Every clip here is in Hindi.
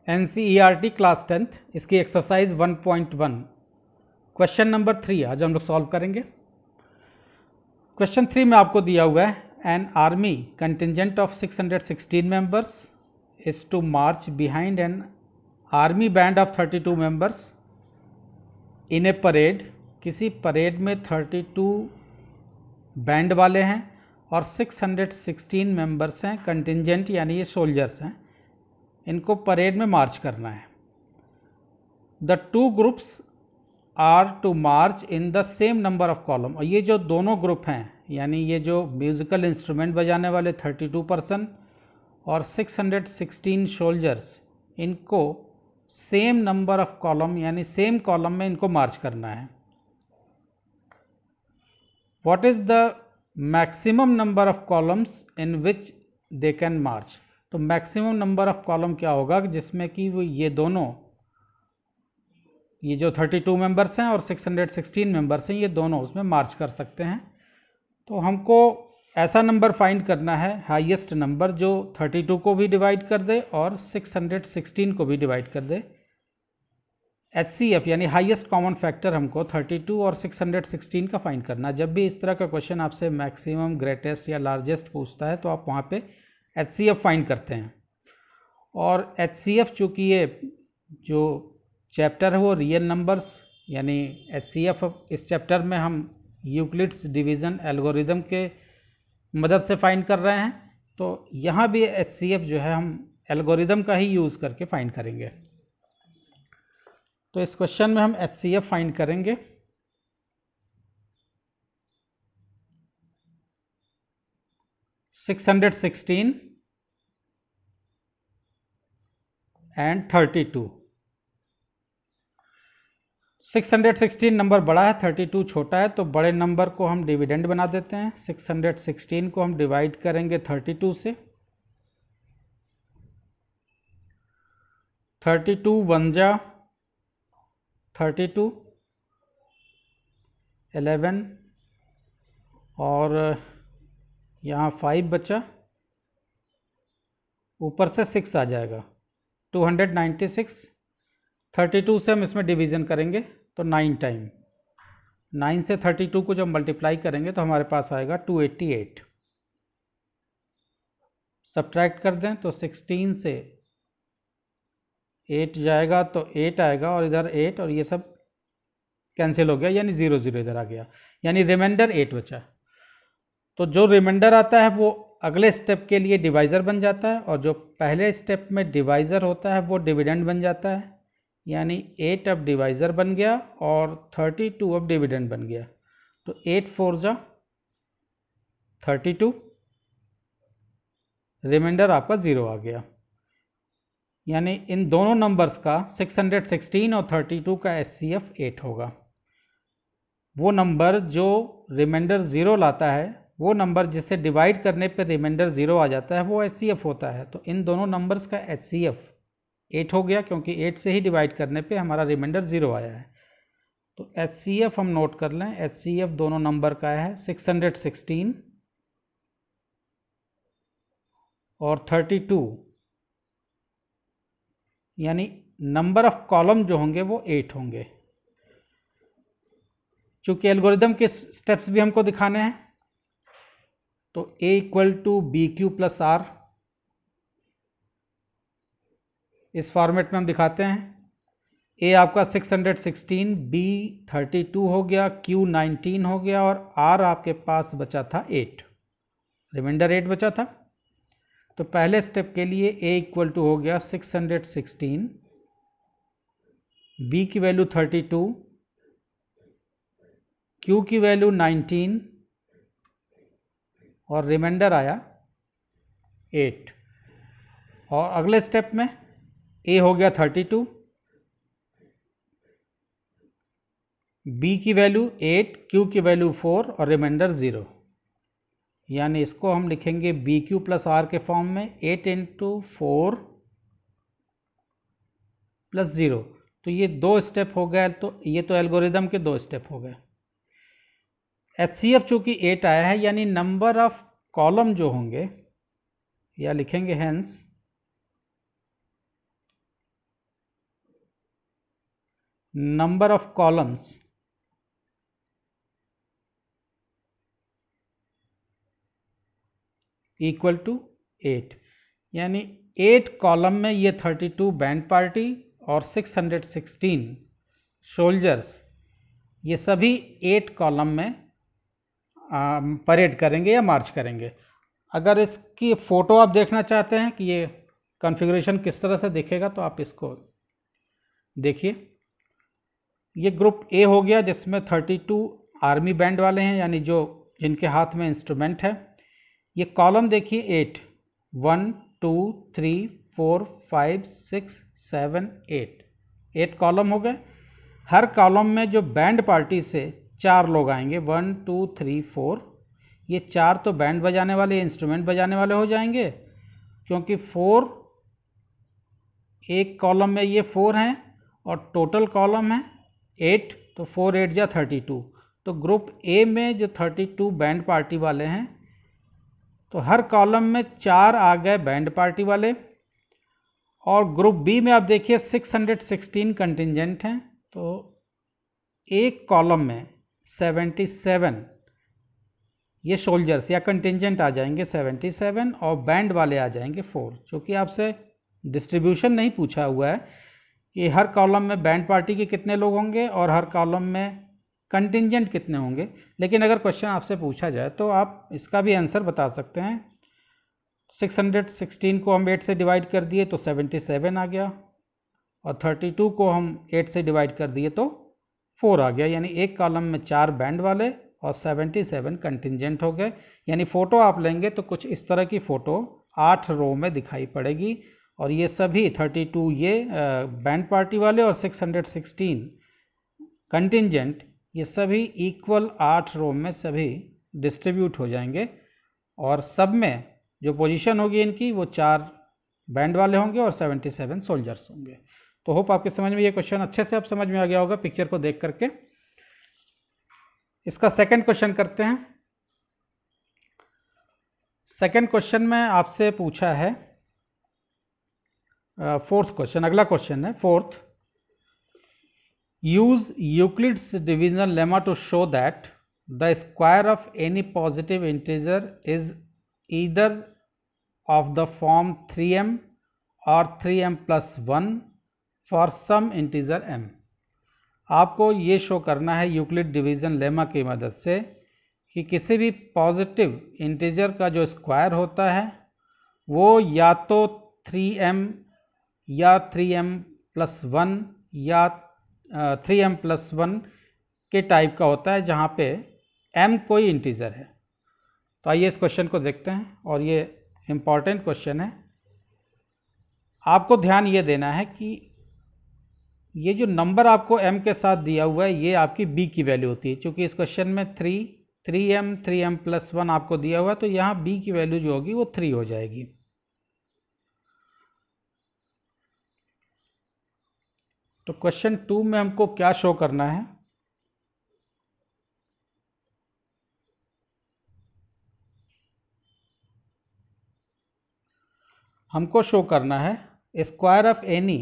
NCERT क्लास 10th इसकी एक्सरसाइज 1.1 क्वेश्चन नंबर 3 आज हम लोग सॉल्व करेंगे। क्वेश्चन 3 में आपको दिया हुआ है an army contingent of 616 members is to march behind an army band of 32 members in a parade. किसी परेड में 32 बैंड वाले हैं और 616 मेंबर्स हैं, कंटिजेंट यानी ये सोल्जर्स हैं, इनको परेड में मार्च करना है। The two groups are to march in the same number of column. और ये जो दोनों ग्रुप हैं यानी ये जो म्यूज़िकल इंस्ट्रूमेंट बजाने वाले 32 पर्सन और 616 सोल्जर्स, इनको सेम नंबर ऑफ कॉलम यानी सेम कॉलम में इनको मार्च करना है। What is the maximum number of columns in which they can march. तो मैक्सिमम नंबर ऑफ कॉलम क्या होगा जिसमें कि वो ये दोनों, ये जो 32 मेंबर्स हैं और 616 मेंबर्स हैं, ये दोनों उसमें मार्च कर सकते हैं। तो हमको ऐसा नंबर फाइंड करना है, हाईएस्ट नंबर जो 32 को भी डिवाइड कर दे और 616 को भी डिवाइड कर दे। HCF यानी हाईएस्ट कॉमन फैक्टर हमको 32 और 616 का फाइंड करना है। जब भी इस तरह का क्वेश्चन आपसे मैक्सिमम, ग्रेटेस्ट या लार्जेस्ट पूछता है तो आप वहाँ पे HCF फाइंड करते हैं। और HCF चूँकि ये जो चैप्टर है वो रियल नंबर्स यानी HCF, इस चैप्टर में हम यूक्लिड्स डिवीज़न एल्गोरिदम के मदद से फाइंड कर रहे हैं, तो यहाँ भी HCF जो है हम एल्गोरिदम का ही यूज़ करके फाइंड करेंगे। तो इस क्वेश्चन में हम HCF फाइंड करेंगे। $616 एंड 32। 616 नंबर बड़ा है, 32 छोटा है, तो बड़े नंबर को हम डिविडेंड बना देते हैं। 616 को हम डिवाइड करेंगे 32 से। 32 1 जा 32, 11 और यहाँ 5 बचा, ऊपर से 6 आ जाएगा, 296। 32 से हम इसमें डिवीज़न करेंगे तो 9 टाइम, 9 से 32 को जब मल्टीप्लाई करेंगे तो हमारे पास आएगा 288। सब्ट्रैक्ट कर दें तो 16 से 8 जाएगा तो 8 आएगा और इधर 8 और ये सब कैंसिल हो गया यानी 0 0 इधर आ गया, यानी रिमाइंडर 8 बचा। तो जो रिमाइंडर आता है वो अगले स्टेप के लिए डिवाइज़र बन जाता है और जो पहले स्टेप में डिवाइज़र होता है वो डिविडेंड बन जाता है, यानी 8 अब डिवाइज़र बन गया और 32 अब डिविडेंड बन गया। तो 8 4 जा 32, रिमाइंडर आपका 0 आ गया। यानी इन दोनों नंबर्स का 616 और 32 का HCF 8 होगा। वो नंबर जो रिमाइंडर 0 लाता है, वो नंबर जिसे डिवाइड करने पे रिमाइंडर 0 आ जाता है, वो HCF होता है। तो इन दोनों नंबर्स का HCF 8 हो गया क्योंकि 8 से ही डिवाइड करने पे हमारा रिमाइंडर 0 आया है। तो HCF हम नोट कर लें, HCF दोनों नंबर का है 616 और 32, यानी नंबर ऑफ कॉलम जो होंगे वो 8 होंगे। चूँकि एल्गोरिदम के स्टेप्स भी हमको दिखाने हैं तो A = BQ + R, इस फॉर्मेट में हम दिखाते हैं। A आपका 616, B 32 हो गया, Q 19 हो गया और R आपके पास बचा था 8, रिमाइंडर 8 बचा था। तो पहले स्टेप के लिए A = हो गया 616, B की वैल्यू 32, Q की वैल्यू 19 और रिमाइंडर आया 8। और अगले स्टेप में A हो गया 32, B की वैल्यू 8, Q की वैल्यू 4 और रिमाइंडर 0, यानी इसको हम लिखेंगे BQ + R के फॉर्म में 8 × 4 + 0। तो ये 2 स्टेप हो गए, तो ये तो एल्गोरिदम के 2 स्टेप हो गए। HCF चूँकि 8 आया है यानी नंबर ऑफ कॉलम जो होंगे, या लिखेंगे hence number of columns equal to 8, यानी 8 कॉलम में ये 32 बैंड पार्टी और 616 सोल्जर्स ये सभी 8 कॉलम में परेड करेंगे या मार्च करेंगे। अगर इसकी फ़ोटो आप देखना चाहते हैं कि ये कॉन्फ़िगरेशन किस तरह से दिखेगा तो आप इसको देखिए। ये ग्रुप ए हो गया जिसमें 32 आर्मी बैंड वाले हैं, यानी जो जिनके हाथ में इंस्ट्रूमेंट है। ये कॉलम देखिए 8, 1 2 3 4 5 6 7 8 कॉलम हो गए। हर कॉलम में जो बैंड पार्टी से 4 लोग आएंगे, 1 2 3 4, ये 4 तो बैंड बजाने वाले इंस्ट्रूमेंट बजाने वाले हो जाएंगे, क्योंकि 4 एक कॉलम में ये 4 हैं और टोटल कॉलम है 8, तो 4 8 जा 32। तो ग्रुप ए में जो 32 बैंड पार्टी वाले हैं, तो हर कॉलम में 4 आ गए बैंड पार्टी वाले। और ग्रुप बी में आप देखिए 616 कंटिजेंट हैं, तो एक कॉलम में 77 ये सोल्जर्स या कंटिजेंट आ जाएंगे 77, और बैंड वाले आ जाएंगे 4। चूँकि आपसे डिस्ट्रीब्यूशन नहीं पूछा हुआ है कि हर कॉलम में बैंड पार्टी के कितने लोग होंगे और हर कॉलम में कंटिजेंट कितने होंगे, लेकिन अगर क्वेश्चन आपसे पूछा जाए तो आप इसका भी आंसर बता सकते हैं। 616 को हम 8 से डिवाइड कर दिए तो 77 आ गया, और 32 को हम 8 से डिवाइड कर दिए तो 4 आ गया, यानी एक कॉलम में 4 बैंड वाले और 77 कंटिजेंट हो गए। यानी फ़ोटो आप लेंगे तो कुछ इस तरह की फ़ोटो 8 रो में दिखाई पड़ेगी, और ये सभी 32 ये बैंड पार्टी वाले और 616 कंटिजेंट ये सभी इक्वल 8 रो में सभी डिस्ट्रीब्यूट हो जाएंगे, और सब में जो पोजीशन होगी इनकी वो 4 बैंड वाले होंगे और 77 सोल्जर्स होंगे। तो होप आपके समझ में ये क्वेश्चन अच्छे से आप समझ में आ गया होगा पिक्चर को देख करके। इसका सेकंड क्वेश्चन करते हैं। सेकंड क्वेश्चन में आपसे पूछा है, फोर्थ क्वेश्चन, अगला क्वेश्चन है fourth. Use Euclid's divisional lemma to show that the square of any positive integer is either of the form 3m और 3m plus 1 for some integer m। आपको ये शो करना है यूक्लिड डिवीज़न लेमा की मदद से कि किसी भी पॉजिटिव इंटीजर का जो स्क्वायर होता है वो या तो 3m या 3m plus 1 या 3m plus 1 के टाइप का होता है, जहाँ पे m कोई इंटीजर है। तो आइए इस क्वेश्चन को देखते हैं, और ये इम्पॉर्टेंट क्वेश्चन है। आपको ध्यान ये देना है कि ये जो नंबर आपको m के साथ दिया हुआ है ये आपकी b की वैल्यू होती है। क्योंकि इस क्वेश्चन में 3m plus 1 आपको दिया हुआ है, तो यहाँ b की वैल्यू जो होगी वो 3 हो जाएगी। तो क्वेश्चन 2 में हमको क्या शो करना है, हमको शो करना है square of any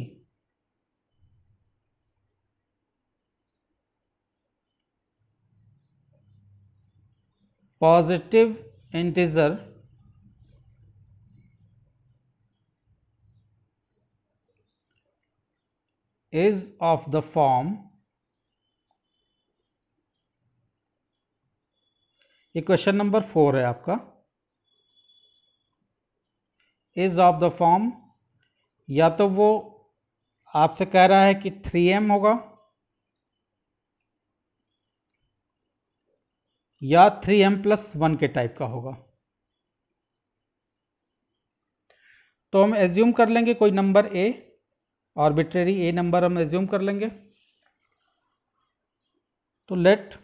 positive integer is of the form, ये क्वेश्चन नंबर 4 है आपका, is of the form, या तो वो आपसे कह रहा है कि 3m होगा या 3m plus 1 के टाइप का होगा। तो हम एज्यूम कर लेंगे कोई number a, arbitrary a number हम एज्यूम कर लेंगे। तो let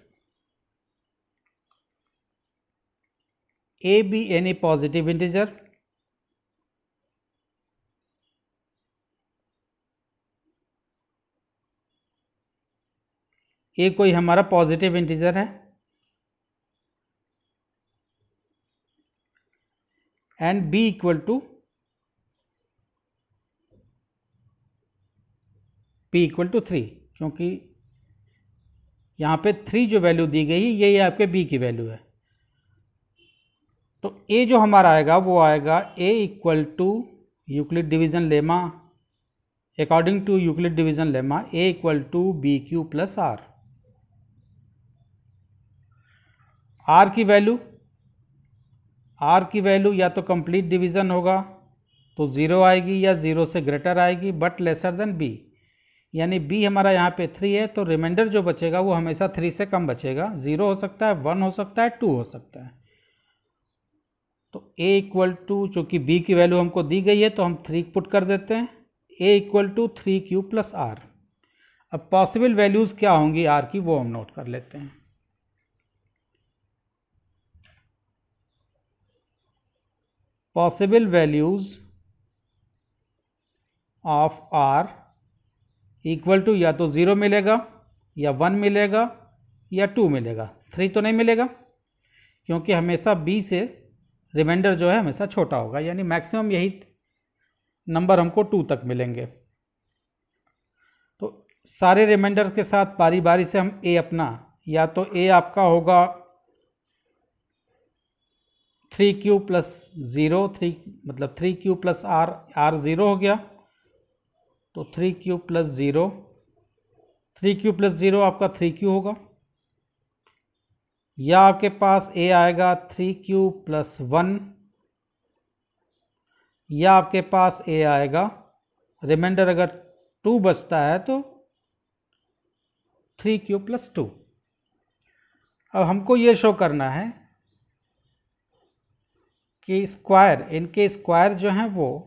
a be any positive integer, a कोई हमारा पॉजिटिव इंटीजर है, and b equal to p equal to 3, क्योंकि यहाँ पे 3 जो वैल्यू दी गई है ये आपके b की वैल्यू है। तो a जो हमारा आएगा वो आएगा a equal to Euclid division lemma, according to Euclid division lemma a equal to b q plus r. r की वैल्यू या तो कंप्लीट डिवीजन होगा तो 0 आएगी या 0 से ग्रेटर आएगी बट लेसर देन b, यानी b हमारा यहाँ पे 3 है तो रिमाइंडर जो बचेगा वो हमेशा 3 से कम बचेगा। 0 हो सकता है, 1 हो सकता है, 2 हो सकता है। तो a इक्वल टू, चूँकि b की वैल्यू हमको दी गई है तो हम 3 पुट कर देते हैं, a equal to 3q plus r. अब पॉसिबल वैल्यूज़ क्या होंगी r की वो हम नोट कर लेते हैं। Possible values of r equal to या तो 0 मिलेगा या 1 मिलेगा या 2 मिलेगा, 3 तो नहीं मिलेगा क्योंकि हमेशा b से रिमाइंडर जो है हमेशा छोटा होगा, यानी मैक्सिमम यही नंबर हमको 2 तक मिलेंगे। तो सारे रिमाइंडर के साथ बारी बारी से हम a अपना, या तो a आपका होगा 3q प्लस 0, 3 मतलब 3q प्लस r, r 0 हो गया तो 3q प्लस 0, 3q प्लस 0 आपका 3q होगा, या आपके पास a आएगा 3q प्लस 1, या आपके पास a आएगा, रिमाइंडर अगर 2 बचता है तो 3q प्लस 2। अब हमको ये शो करना है कि स्क्वायर, इनके स्क्वायर जो हैं वो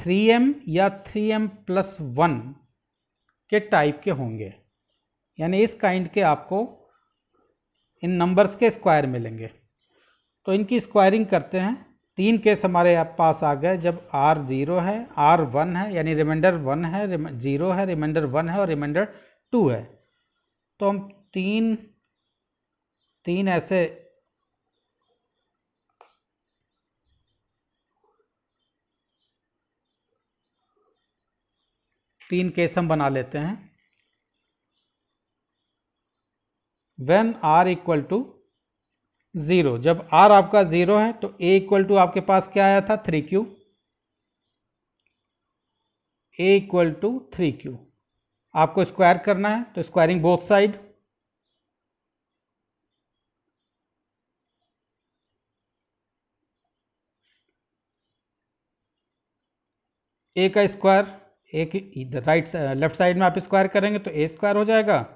3m या 3m प्लस 1 के टाइप के होंगे, यानी इस काइंड के आपको इन नंबर्स के स्क्वायर मिलेंगे। तो इनकी स्क्वायरिंग करते हैं। 3 केस हमारे पास आ गए, जब r 0 है, r 1 है, यानी रिमाइंडर 1 है, 0 है, रिमाइंडर 1 है और रिमाइंडर 2 है। तो हम तीन ऐसे तीन केस हम बना लेते हैं। व्हेन r इक्वल टू 0, जब r आपका 0 है तो a इक्वल टू आपके पास क्या आया था 3q, a equal to 3q। आपको स्क्वायर करना है तो स्क्वायरिंग बोथ साइड, a का स्क्वायर, एक इधर लेफ्ट साइड में आप स्क्वायर करेंगे तो a स्क्वायर हो जाएगा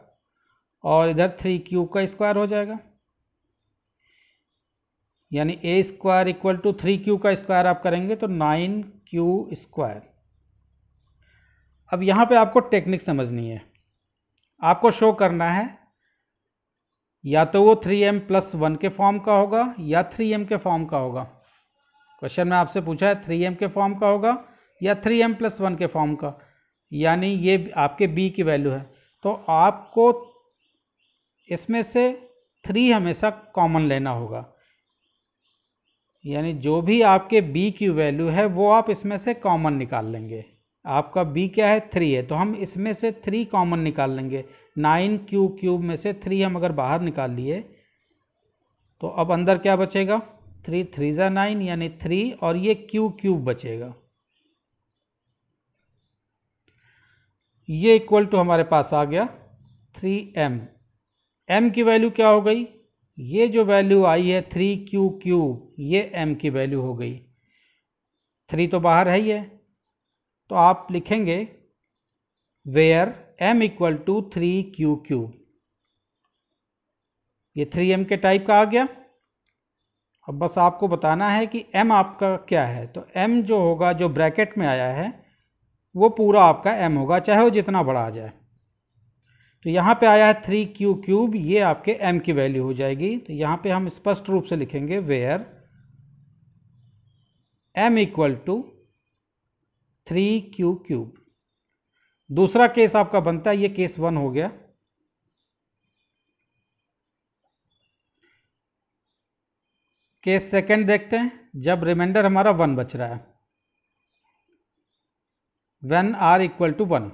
और इधर 3q का स्क्वायर हो जाएगा, यानी a square equal to 3q का स्क्वायर आप करेंगे तो 9q स्क्वायर। अब यहाँ पे आपको टेक्निक समझनी है। आपको शो करना है या तो वो 3m प्लस 1 के फॉर्म का होगा या 3m के फॉर्म का होगा। क्वेश्चन में आपसे पूछा है 3m के फॉर्म का होगा या 3m प्लस 1 के फॉर्म का, यानी ये आपके b की वैल्यू है। तो आपको इसमें से 3 हमेशा कॉमन लेना होगा, यानी जो भी आपके b की वैल्यू है वो आप इसमें से कॉमन निकाल लेंगे। आपका b क्या है 3 है तो हम इसमें से 3 कॉमन निकाल लेंगे। 9q क्यूब में से 3 हम अगर बाहर निकाल लिए तो अब अंदर क्या बचेगा, 3 3 ज़ा 9 यानी 3 और ये q क्यूब बचेगा। ये इक्वल टू हमारे पास आ गया 3m। m की वैल्यू क्या हो गई, ये जो वैल्यू आई है 3q क्यूब, ये m की वैल्यू हो गई। 3 तो बाहर है ही है तो आप लिखेंगे where m equal to 3q cube. ये 3m के टाइप का आ गया। अब बस आपको बताना है कि m आपका क्या है। तो m जो होगा, जो ब्रैकेट में आया है वो पूरा आपका m होगा, चाहे वो जितना बड़ा आ जाए। तो यहाँ पे आया है 3q क्यूब, ये आपके m की वैल्यू हो जाएगी। तो यहाँ पे हम स्पष्ट रूप से लिखेंगे where m equal to 3q cube. दूसरा केस आपका बनता है, ये केस 1 हो गया। केस सेकंड देखते हैं, जब रिमाइंडर हमारा 1 बच रहा है, व्हेन r इक्वल टू 1।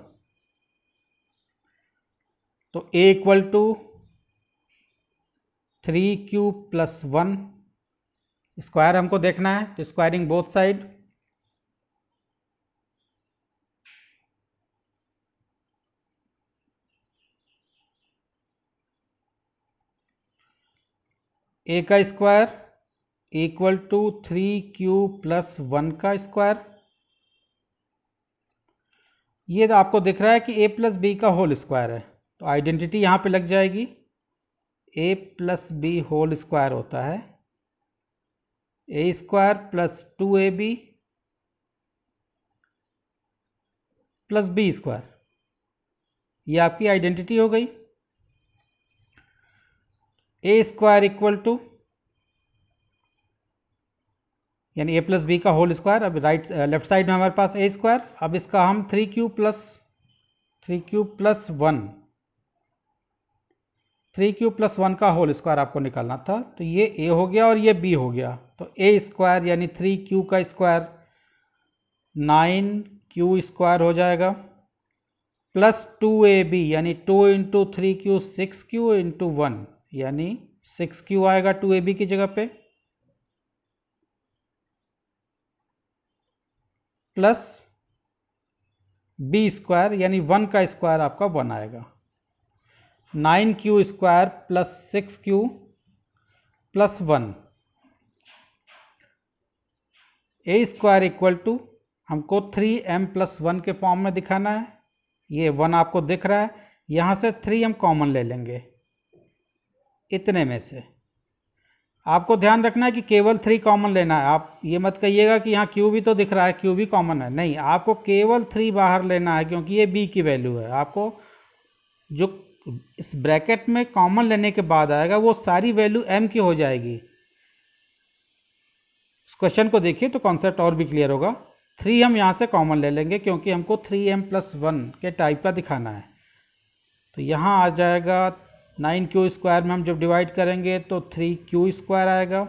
तो a equal to 3q plus 1 square हमको देखना है, तो स्क्वायरिंग बोथ साइड। a का square equal to 3q plus 1 का स्क्वायर। ये आपको दिख रहा है कि a प्लस बी का होल स्क्वायर है, तो आइडेंटिटी यहाँ पे लग जाएगी। a plus B whole square होता है a square plus 2ab plus B square. ये आपकी आइडेंटिटी हो गई। a स्क्वायर इक्वल टू, यानी a प्लस बी का होल स्क्वायर। अब लेफ्ट साइड में हमारे पास a स्क्वायर, अब इसका हम 3q प्लस 1 का होल स्क्वायर आपको निकालना था, तो ये a हो गया और ये b हो गया। तो a स्क्वायर यानी 3q का स्क्वायर 9q स्क्वायर हो जाएगा, प्लस 2ab यानी 2 इंटू 3q 6q इंटू 1 यानी 6q आएगा 2ab की जगह पे, प्लस बी स्क्वायर यानी 1 का स्क्वायर आपका 1 आएगा। 9q square plus 6q plus 1। a square equal to हमको 3m प्लस 1 के फॉर्म में दिखाना है। ये 1 आपको दिख रहा है, यहाँ से 3 हम कॉमन ले लेंगे इतने में से। आपको ध्यान रखना है कि केवल 3 कॉमन लेना है। आप ये मत कहिएगा कि यहाँ q भी तो दिख रहा है, q भी कॉमन है। नहीं, आपको केवल 3 बाहर लेना है, क्योंकि ये b की वैल्यू है। आपको जो इस ब्रैकेट में कॉमन लेने के बाद आएगा वो सारी वैल्यू m की हो जाएगी। इस क्वेश्चन को देखिए तो कॉन्सेप्ट और भी क्लियर होगा। 3 हम यहाँ से कॉमन ले लेंगे, क्योंकि हमको 3m प्लस 1 के टाइप का दिखाना है। तो यहाँ आ जाएगा 9q स्क्वायर में हम जब डिवाइड करेंगे तो 3q स्क्वायर आएगा,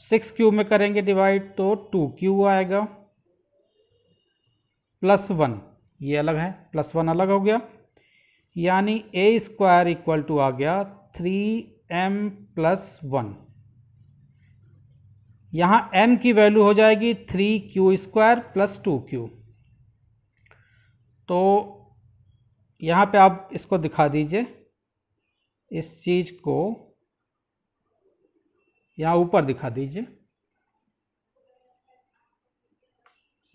6q में करेंगे डिवाइड तो 2q आएगा, प्लस 1 ये अलग है, प्लस 1 अलग हो गया। यानी a स्क्वायर इक्वल टू आ गया 3m प्लस 1। यहाँ m की वैल्यू हो जाएगी 3q स्क्वायर प्लस 2q। तो यहाँ पे आप इसको दिखा दीजिए, इस चीज़ को यहाँ ऊपर दिखा दीजिए,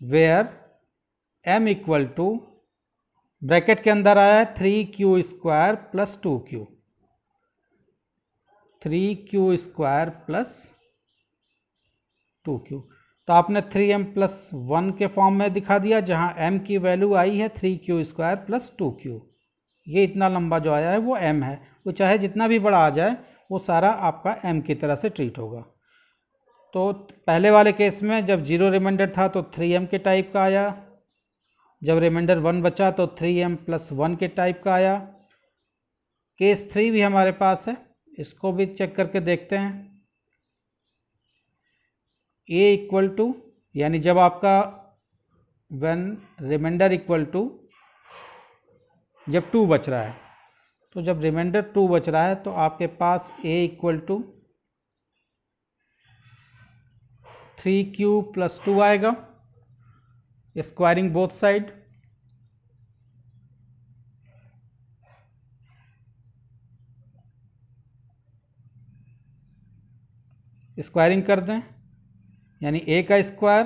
where m equal to bracket के अंदर आया है 3q square plus 2q, 3q square plus 2q। तो आपने 3m प्लस 1 के फॉर्म में दिखा दिया, जहां m की वैल्यू आई है 3q स्क्वायर प्लस 2q। ये इतना लंबा जो आया है वो m है, वो चाहे जितना भी बड़ा आ जाए वो सारा आपका m की तरह से ट्रीट होगा। तो पहले वाले केस में जब जीरो रिमाइंडर था तो 3m के टाइप का आया, जब रिमाइंडर 1 बचा तो 3m प्लस 1 के टाइप का आया। केस 3 भी हमारे पास है, इसको भी चेक करके देखते हैं। a इक्वल टू, यानी जब आपका व्हेन रिमाइंडर इक्वल टू, जब 2 बच रहा है, तो जब रिमाइंडर 2 बच रहा है तो आपके पास a equal to 3q plus 2 आएगा, स्क्वायरिंग बोथ साइड। स्क्वायरिंग कर दें, यानी a का स्क्वायर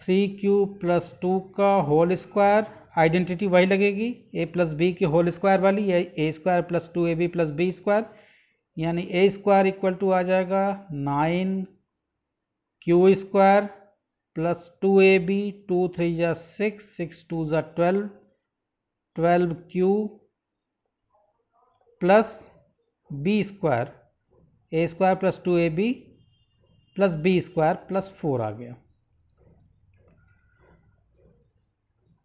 3q प्लस 2 का होल स्क्वायर, आइडेंटिटी वही लगेगी a प्लस बी की होल स्क्वायर वाली, a square plus 2ab plus B square. यानी a स्क्वायर इक्वल टू आ जाएगा 9q स्क्वायर प्लस 2ab, 2 3 जा 6, 6 2 जा 12, 12q प्लस b square, a square plus 2ab plus B square plus 4 आ गया,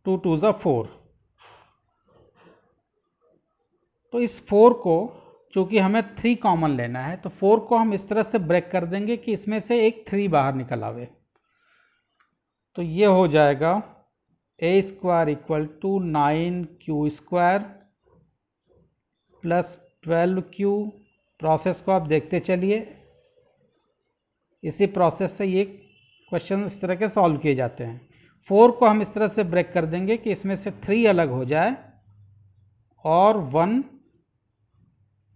2 2 जा 4। तो इस 4 को, चूंकि हमें 3 कॉमन लेना है, तो 4 को हम इस तरह से ब्रेक कर देंगे कि इसमें से एक 3 बाहर निकल आवे। तो ये हो जाएगा a square equal to 9q² plus 12q। Process को आप देखते चलिए, इसी प्रोसेस से ये क्वेश्चन इस तरह के सॉल्व किए जाते हैं। 4 को हम इस तरह से ब्रेक कर देंगे कि इसमें से 3 अलग हो जाए और 1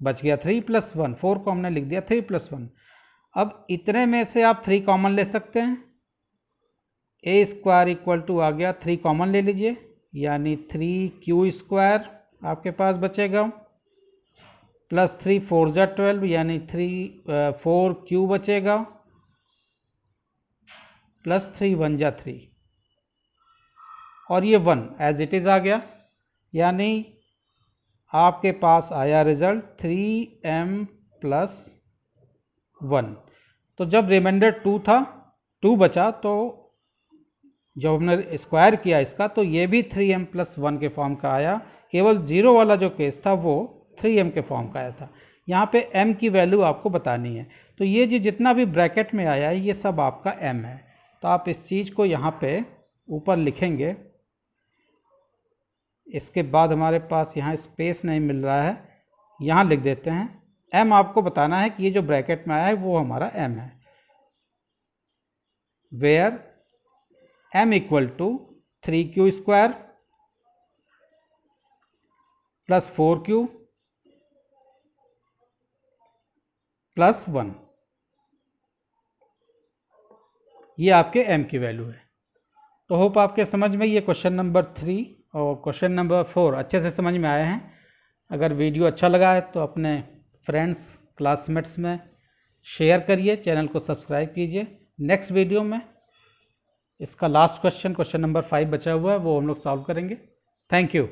बच गया। 3 + 1, 4 को हमने लिख दिया 3 + 1। अब इतने में से आप 3 कॉमन ले सकते हैं। ए स्क्वायर इक्वल टू आ गया 3 कॉमन ले लीजिए, यानी 3q² आपके पास बचेगा, प्लस 3 4 × 12 यानी 4q बचेगा, प्लस 3 1 × 3 और ये 1 एज इट इज़ आ गया, यानी आपके पास आया रिजल्ट 3m + 1। तो जब रिमाइंडर 2 था, 2 बचा, तो जब हमने स्क्वायर किया इसका तो ये भी 3m + 1 के फॉर्म का आया। केवल 0 वाला जो केस था वो 3m के फॉर्म का आया था। यहाँ पे m की वैल्यू आपको बतानी है। तो ये जी जितना भी ब्रैकेट में आया है ये सब आपका m है। तो आप इस चीज़ को यहाँ पे ऊपर लिखेंगे। इसके बाद हमारे पास यहाँ स्पेस नहीं मिल रहा है, यहाँ लिख देते हैं। m आपको बताना है कि ये जो ब्रैकेट में आया है वो हमारा m है। Where m equal to 3q² plus 4q plus 1, ये आपके m की वैल्यू है। तो होप आपके समझ में ये क्वेश्चन नंबर 3 और क्वेश्चन नंबर 4 अच्छे से समझ में आए हैं। अगर वीडियो अच्छा लगा है तो अपने फ्रेंड्स क्लासमेट्स में शेयर करिए, चैनल को सब्सक्राइब कीजिए। नेक्स्ट वीडियो में इसका लास्ट क्वेश्चन नंबर 5 बचा हुआ है, वो हम लोग सॉल्व करेंगे। Thank you.